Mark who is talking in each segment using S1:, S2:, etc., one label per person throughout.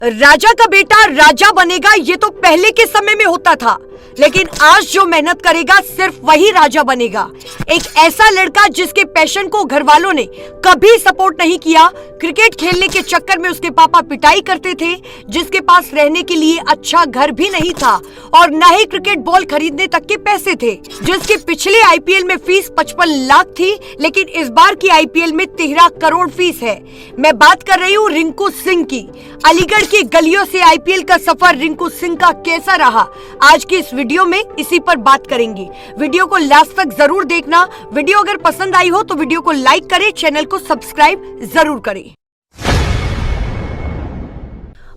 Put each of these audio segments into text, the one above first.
S1: राजा का बेटा राजा बनेगा ये तो पहले के समय में होता था, लेकिन आज जो मेहनत करेगा सिर्फ वही राजा बनेगा। एक ऐसा लड़का जिसके पैशन को घर वालों ने कभी सपोर्ट नहीं किया। क्रिकेट खेलने के चक्कर में उसके पापा पिटाई करते थे, जिसके पास रहने के लिए अच्छा घर भी नहीं था और न ही क्रिकेट बॉल खरीदने तक के पैसे थे। जिसके पिछले आईपीएल में फीस 55 लाख थी, लेकिन इस बार की आईपीएल में 13 करोड़ फीस है। मैं बात कर रही हूँ रिंकू सिंह की। अलीगढ़ की गलियों से आईपीएल का सफर रिंकू सिंह का कैसा रहा, आज की इस वीडियो में इसी पर बात करेंगे। वीडियो को लास्ट तक जरूर देखना। वीडियो अगर पसंद आई हो तो वीडियो को लाइक करें, चैनल को सब्सक्राइब जरूर करें।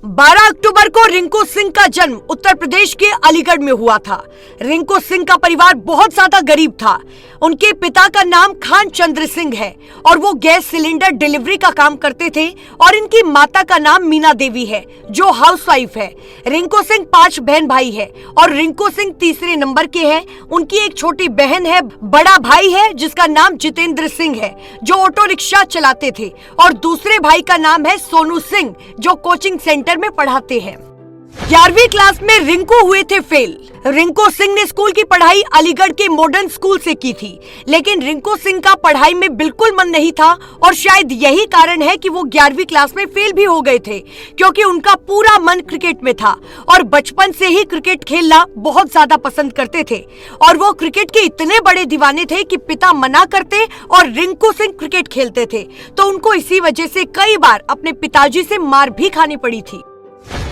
S1: 12 अक्टूबर को रिंकू सिंह का जन्म उत्तर प्रदेश के अलीगढ़ में हुआ था। रिंकू सिंह का परिवार बहुत ज्यादा गरीब था। उनके पिता का नाम खान चंद्र सिंह है और वो गैस सिलेंडर डिलीवरी का काम करते थे और इनकी माता का नाम मीना देवी है जो हाउसवाइफ है। रिंकू सिंह 5 बहन भाई है और रिंकू सिंह तीसरे नंबर के हैं। उनकी एक छोटी बहन है, बड़ा भाई है जिसका नाम जितेंद्र सिंह है जो ऑटो रिक्शा चलाते थे और दूसरे भाई का नाम है सोनू सिंह जो कोचिंग सेंटर में पढ़ाते हैं। 11वीं क्लास में रिंकू हुए थे फेल। रिंकू सिंह ने स्कूल की पढ़ाई अलीगढ़ के मॉडर्न स्कूल से की थी, लेकिन रिंकू सिंह का पढ़ाई में बिल्कुल मन नहीं था और शायद यही कारण है कि वो 11वीं क्लास में फेल भी हो गए थे, क्योंकि उनका पूरा मन क्रिकेट में था और बचपन से ही क्रिकेट खेलना बहुत ज्यादा पसंद करते थे और वो क्रिकेट के इतने बड़े दीवाने थे कि पिता मना करते और रिंकू सिंह क्रिकेट खेलते थे, तो उनको इसी वजह से कई बार अपने पिताजी से मार भी खानी पड़ी थी।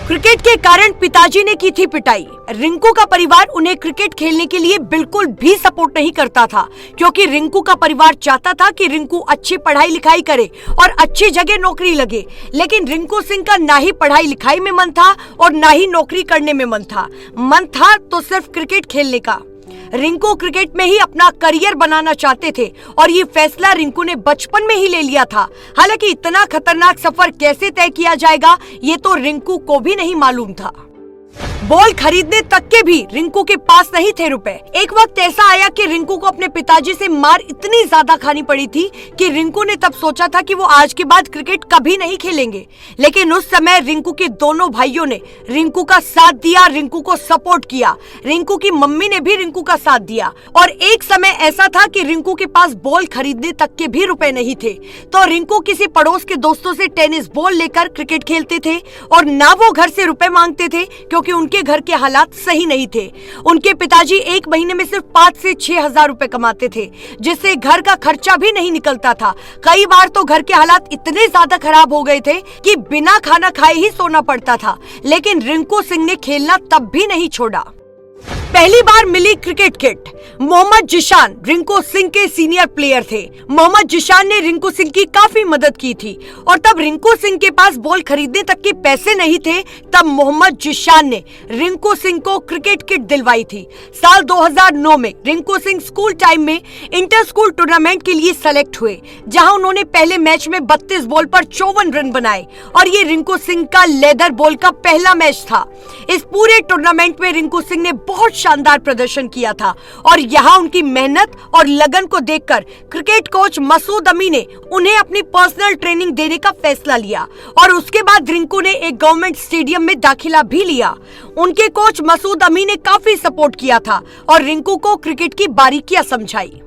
S1: क्रिकेट के कारण पिताजी ने की थी पिटाई। रिंकू का परिवार उन्हें क्रिकेट खेलने के लिए बिल्कुल भी सपोर्ट नहीं करता था, क्योंकि रिंकू का परिवार चाहता था कि रिंकू अच्छी पढ़ाई लिखाई करे और अच्छी जगह नौकरी लगे, लेकिन रिंकू सिंह का ना ही पढ़ाई लिखाई में मन था और ना ही नौकरी करने में मन था। मन था तो सिर्फ क्रिकेट खेलने का। रिंकू क्रिकेट में ही अपना करियर बनाना चाहते थे और ये फैसला रिंकू ने बचपन में ही ले लिया था। हालांकि इतना खतरनाक सफर कैसे तय किया जाएगा ये तो रिंकू को भी नहीं मालूम था। बॉल खरीदने तक के भी रिंकू के पास नहीं थे रुपए। एक वक्त ऐसा आया कि रिंकू को अपने पिताजी से मार इतनी ज्यादा खानी पड़ी थी कि रिंकू ने तब सोचा था कि वो आज के बाद क्रिकेट कभी नहीं खेलेंगे, लेकिन उस समय रिंकू के दोनों भाइयों ने रिंकू का साथ दिया, रिंकू को सपोर्ट किया। रिंकू की मम्मी ने भी रिंकू का साथ दिया और एक समय ऐसा था कि रिंकू के पास बॉल खरीदने तक के भी रुपए नहीं थे, तो रिंकू किसी पड़ोस के दोस्तों से टेनिस बॉल लेकर क्रिकेट खेलते थे और ना वो घर से रुपए मांगते थे, क्योंकि उनके घर के हालात सही नहीं थे। उनके पिताजी एक महीने में सिर्फ 5 से 6 हजार रुपए कमाते थे, जिससे घर का खर्चा भी नहीं निकलता था। कई बार तो घर के हालात इतने ज्यादा खराब हो गए थे कि बिना खाना खाए ही सोना पड़ता था, लेकिन रिंकू सिंह ने खेलना तब भी नहीं छोड़ा। पहली बार मिली क्रिकेट किट। मोहम्मद जिशान रिंकू सिंह के सीनियर प्लेयर थे। मोहम्मद जिशान ने रिंकू सिंह की काफी मदद की थी और तब रिंकू सिंह के पास बॉल खरीदने तक के पैसे नहीं थे, तब मोहम्मद जिशान ने रिंकू सिंह को क्रिकेट किट दिलवाई थी। साल 2009 में रिंकू सिंह स्कूल टाइम में इंटर स्कूल टूर्नामेंट के लिए सेलेक्ट हुए, जहां उन्होंने पहले मैच में 32 बॉल पर 54 रन बनाए और ये रिंकू सिंह का लेदर बॉल का पहला मैच था। इस पूरे टूर्नामेंट में रिंकू सिंह ने बहुत शानदार प्रदर्शन किया था और यहाँ उनकी मेहनत और लगन को देखकर क्रिकेट कोच मसूद अमी ने उन्हें अपनी पर्सनल ट्रेनिंग देने का फैसला लिया और उसके बाद रिंकू ने एक गवर्नमेंट स्टेडियम में दाखिला भी लिया। उनके कोच मसूद अमी ने काफी सपोर्ट किया था और रिंकू को क्रिकेट की बारीकियां समझाई।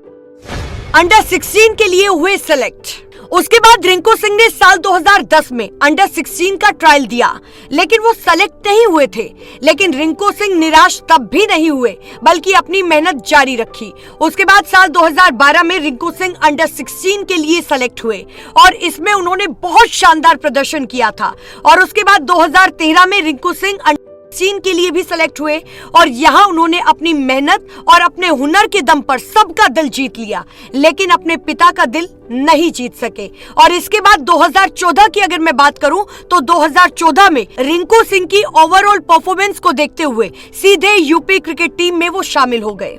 S1: अंडर 16 के लिए हुए सेलेक्ट। उसके बाद रिंकू सिंह ने साल 2010 में अंडर 16 का ट्रायल दिया, लेकिन वो सेलेक्ट नहीं हुए थे। लेकिन रिंकू सिंह निराश तब भी नहीं हुए, बल्कि अपनी मेहनत जारी रखी। उसके बाद साल 2012 में रिंकू सिंह अंडर 16 के लिए सेलेक्ट हुए और इसमें उन्होंने बहुत शानदार प्रदर्शन किया था और उसके बाद 2013 में रिंकू सिंह चीन के लिए भी सेलेक्ट हुए और यहाँ उन्होंने अपनी मेहनत और अपने हुनर के दम पर सबका दिल जीत लिया, लेकिन अपने पिता का दिल नहीं जीत सके। और इसके बाद 2014 की अगर मैं बात करूं तो 2014 में रिंकू सिंह की ओवरऑल परफॉर्मेंस को देखते हुए सीधे यूपी क्रिकेट टीम में वो शामिल हो गए।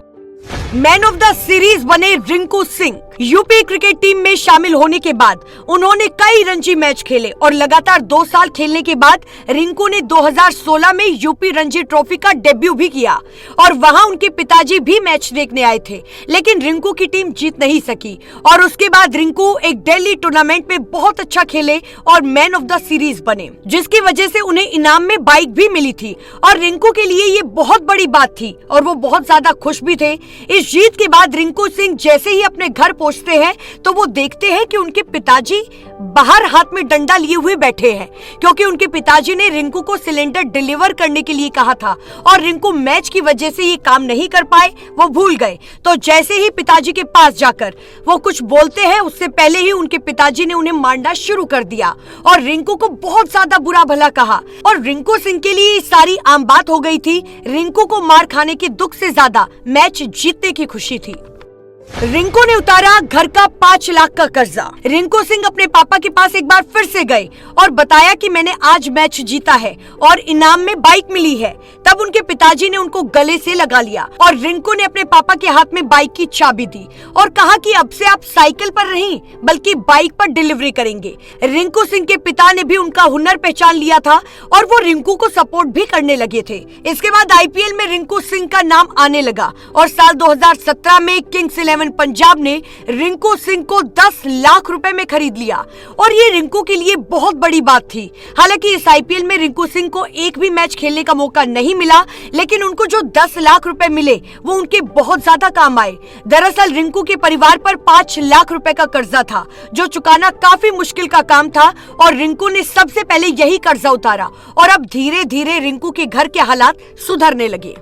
S1: मैन ऑफ द सीरीज बने Rinku Singh. UP cricket team में शामिल होने के बाद उन्होंने कई रणजी मैच खेले और लगातार 2 साल खेलने के बाद रिंकू ने 2016 में यूपी रणजी ट्रॉफी का डेब्यू भी किया और वहां उनके पिताजी भी मैच देखने आए थे, लेकिन रिंकू की टीम जीत नहीं सकी और उसके बाद रिंकू एक दिल्ली टूर्नामेंट में बहुत अच्छा खेले और मैन ऑफ द सीरीज बने, जिसकी वजह से उन्हें इनाम में बाइक भी मिली थी और रिंकू के लिए ये बहुत बड़ी बात थी और वो बहुत ज्यादा खुश भी थे। इस जीत के बाद रिंकू सिंह जैसे ही अपने घर पहुंचते हैं तो वो देखते हैं कि उनके पिताजी बाहर हाथ में डंडा लिए हुए बैठे हैं, क्योंकि उनके पिताजी ने रिंकू को सिलेंडर डिलीवर करने के लिए कहा था और रिंकू मैच की वजह से ये काम नहीं कर पाए, वो भूल गए। तो जैसे ही पिताजी के पास जाकर वो कुछ बोलते हैं, उससे पहले ही उनके पिताजी ने उन्हें मारना शुरू कर दिया और रिंकू को बहुत ज्यादा बुरा भला कहा और रिंकू सिंह के लिए सारी आम बात हो गई थी। रिंकू को मार खाने के दुख से ज्यादा मैच जीतने की खुशी थी। रिंकू ने उतारा घर का 5 लाख का कर्जा। रिंकू सिंह अपने पापा के पास एक बार फिर से गए और बताया कि मैंने आज मैच जीता है और इनाम में बाइक मिली है। तब उनके पिताजी ने उनको गले से लगा लिया और रिंकू ने अपने पापा के हाथ में बाइक की चाबी दी और कहा कि अब से आप साइकिल पर नहीं बल्कि बाइक पर डिलीवरी करेंगे। रिंकू सिंह के पिता ने भी उनका हुनर पहचान लिया था और वो रिंकू को सपोर्ट भी करने लगे थे। इसके बाद आईपीएल में रिंकू सिंह का नाम आने लगा और साल 2017 में किंग्स 11 पंजाब ने रिंकू सिंह को 10 लाख रुपए में खरीद लिया और ये रिंकू के लिए बहुत बड़ी बात थी। हालांकि इस आईपीएल में रिंकू सिंह को एक भी मैच खेलने का मौका नहीं मिला, लेकिन उनको जो 10 लाख रुपए मिले वो उनके बहुत ज्यादा काम आए। दरअसल रिंकू के परिवार पर 5 लाख रुपए का कर्जा था जो चुकाना काफी मुश्किल का काम था और रिंकू ने सबसे पहले यही कर्जा उतारा और अब धीरे धीरे रिंकू के घर के हालात सुधरने लगे।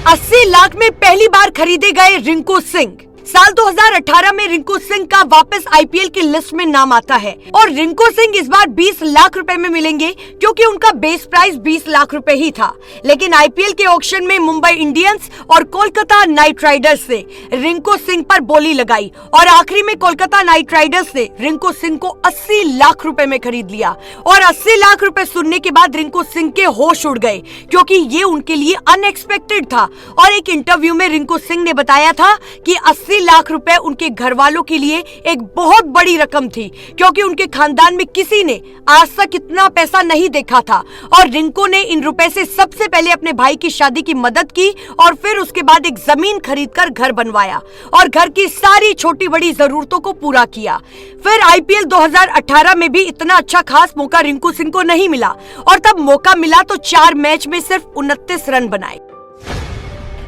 S1: 80 लाख में पहली बार खरीदे गए रिंकू सिंह। साल 2018 में रिंकू सिंह का वापस आईपीएल की लिस्ट में नाम आता है और रिंकू सिंह इस बार 20 लाख रुपए में मिलेंगे, क्योंकि उनका बेस प्राइस 20 लाख रुपए ही था। लेकिन आईपीएल के ऑक्शन में मुंबई इंडियंस और कोलकाता नाइट राइडर्स ने रिंकू सिंह पर बोली लगाई और आखिरी में कोलकाता नाइट राइडर्स ने रिंकू सिंह को 80 लाख रुपए में खरीद लिया और 80 लाख रुपए सुनने के बाद रिंकू सिंह के होश उड़ गए, क्योंकि ये उनके लिए अनएक्सपेक्टेड था। और एक इंटरव्यू में रिंकू सिंह ने बताया था कि 80 लाख रुपए उनके घर वालों के लिए एक बहुत बड़ी रकम थी, क्योंकि उनके खानदान में किसी ने आज तक इतना पैसा नहीं देखा था और रिंकू ने इन रुपए से सबसे पहले अपने भाई की शादी की मदद की और फिर उसके बाद एक जमीन खरीदकर घर बनवाया और घर की सारी छोटी बड़ी जरूरतों को पूरा किया। फिर आईपीएल 2018 में भी इतना अच्छा खास मौका रिंकू सिंह को नहीं मिला और तब मौका मिला तो 4 मैच में सिर्फ 29 रन बनाए।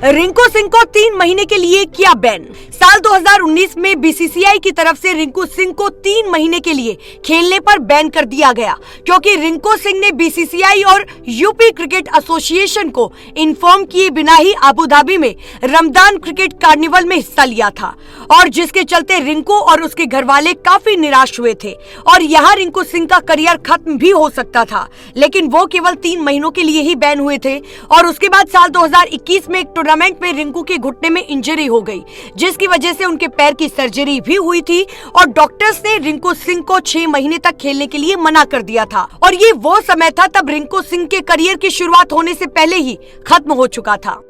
S1: रिंकू सिंह को 3 महीने के लिए किया बैन। साल 2019 में बीसीसीआई की तरफ से रिंकू सिंह को 3 महीने के लिए खेलने पर बैन कर दिया गया, क्योंकि रिंकू सिंह ने बीसीसीआई और यूपी क्रिकेट एसोसिएशन को इन्फॉर्म किए बिना ही अबू धाबी में रमजान क्रिकेट कार्निवल में हिस्सा लिया था और जिसके चलते रिंकू और उसके घर वाले काफी निराश हुए थे और यहाँ रिंकू सिंह का करियर खत्म भी हो सकता था, लेकिन वो केवल 3 महीनों के लिए ही बैन हुए थे। और उसके बाद साल 2021 में एक टूर्नामेंट में रिंकू के घुटने में इंजरी हो गई, जिसकी वजह से उनके पैर की सर्जरी भी हुई थी और डॉक्टर्स ने रिंकू सिंह को 6 महीने तक खेलने के लिए मना कर दिया था और ये वो समय था तब रिंकू सिंह के करियर की शुरुआत होने से पहले ही खत्म हो चुका था।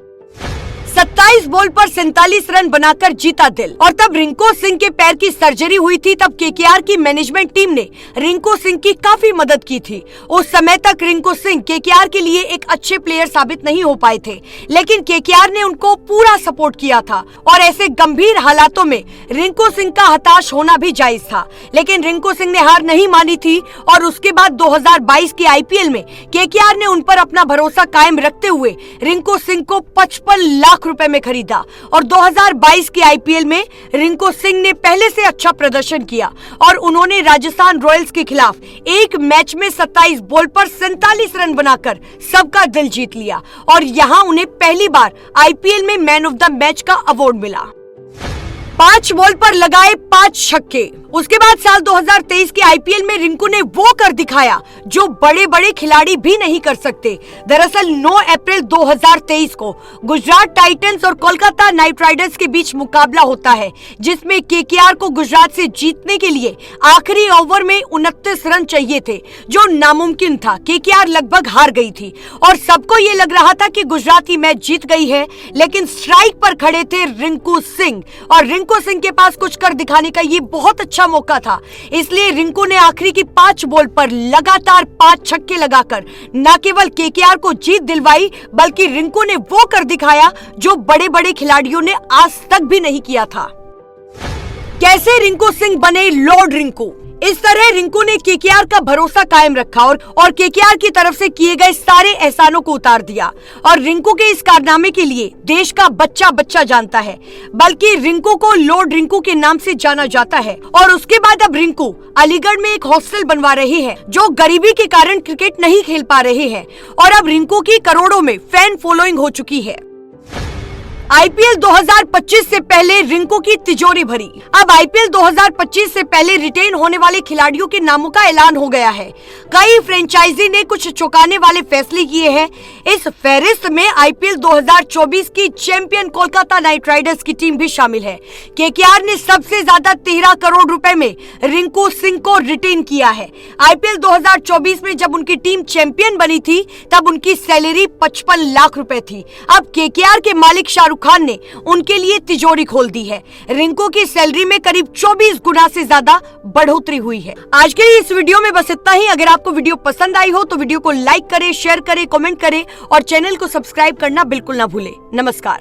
S1: 27 बॉल पर 47 रन बनाकर जीता दिल। और तब रिंकू सिंह के पैर की सर्जरी हुई थी, तब केकेआर की मैनेजमेंट टीम ने रिंकू सिंह की काफी मदद की थी। उस समय तक रिंकू सिंह केकेआर के लिए एक अच्छे प्लेयर साबित नहीं हो पाए थे, लेकिन केकेआर ने उनको पूरा सपोर्ट किया था और ऐसे गंभीर हालातों में रिंकू सिंह का हताश होना भी जायज था। लेकिन रिंकू सिंह ने हार नहीं मानी थी और उसके बाद 2022 के आईपीएल में केकेआर ने उन पर अपना भरोसा कायम रखते हुए रिंकू सिंह को 55 लाख रुपए में खरीदा और 2022 के आईपीएल में रिंकू सिंह ने पहले से अच्छा प्रदर्शन किया और उन्होंने राजस्थान रॉयल्स के खिलाफ एक मैच में 27 बॉल पर 47 रन बनाकर सबका दिल जीत लिया और यहां उन्हें पहली बार आईपीएल में मैन ऑफ द मैच का अवार्ड मिला। 5 बॉल पर लगाए 5 छक्के। उसके बाद साल 2023 के आईपीएल में रिंकू ने वो कर दिखाया जो बड़े बड़े खिलाड़ी भी नहीं कर सकते। दरअसल 9 अप्रैल 2023 को गुजरात टाइटंस और कोलकाता नाइट राइडर्स के बीच मुकाबला होता है, जिसमें केकेआर को गुजरात से जीतने के लिए आखिरी ओवर में 29 रन चाहिए थे, जो नामुमकिन था। केकेआर लगभग हार गई थी और सबको ये लग रहा था कि गुजरात ही मैच जीत गई है, लेकिन स्ट्राइक पर खड़े थे रिंकू सिंह और रिंकू रिंकू सिंह के पास कुछ कर दिखाने का ये बहुत अच्छा मौका था, इसलिए रिंकू ने आखिरी की 5 बॉल पर लगातार 5 छक्के लगाकर न केवल केकेआर को जीत दिलवाई, बल्कि रिंकू ने वो कर दिखाया जो बड़े बड़े खिलाड़ियों ने आज तक भी नहीं किया था। कैसे रिंकू सिंह बने लॉर्ड रिंकू? इस तरह रिंकू ने केकेआर का भरोसा कायम रखा और केकेआर की तरफ से किए गए सारे एहसानों को उतार दिया। और रिंकू के इस कारनामे के लिए देश का बच्चा बच्चा जानता है, बल्कि रिंकू को लॉर्ड रिंकू के नाम से जाना जाता है। और उसके बाद अब रिंकू अलीगढ़ में एक हॉस्टल बनवा रहे हैं, जो गरीबी के कारण क्रिकेट नहीं खेल पा रहे हैं। और अब रिंकू की करोड़ों में फैन फॉलोइंग हो चुकी है। आईपीएल 2025 से पहले रिंकू की तिजोरी भरी। अब आईपीएल 2025 से पहले रिटेन होने वाले खिलाड़ियों के नामों का ऐलान हो गया है। कई फ्रेंचाइजी ने कुछ चौंकाने वाले फैसले किए हैं। इस फहरिस्त में आईपीएल 2024 की चैंपियन कोलकाता नाइट राइडर्स की टीम भी शामिल है। केकेआर ने सबसे ज्यादा 13 करोड़ रुपए में रिंकू सिंह को रिटेन किया है। आईपीएल 2024 में जब उनकी टीम चैंपियन बनी थी, तब उनकी सैलरी 55 लाख रुपए थी। अब केकेआर के मालिक शाहरुख खान ने उनके लिए तिजोरी खोल दी है। रिंकू की सैलरी में करीब 24 गुना से ज्यादा बढ़ोतरी हुई है। आज के इस वीडियो में बस इतना ही। अगर आपको वीडियो पसंद आई हो तो वीडियो को लाइक करें, शेयर करें, कमेंट करें और चैनल को सब्सक्राइब करना बिल्कुल ना भूलें। नमस्कार।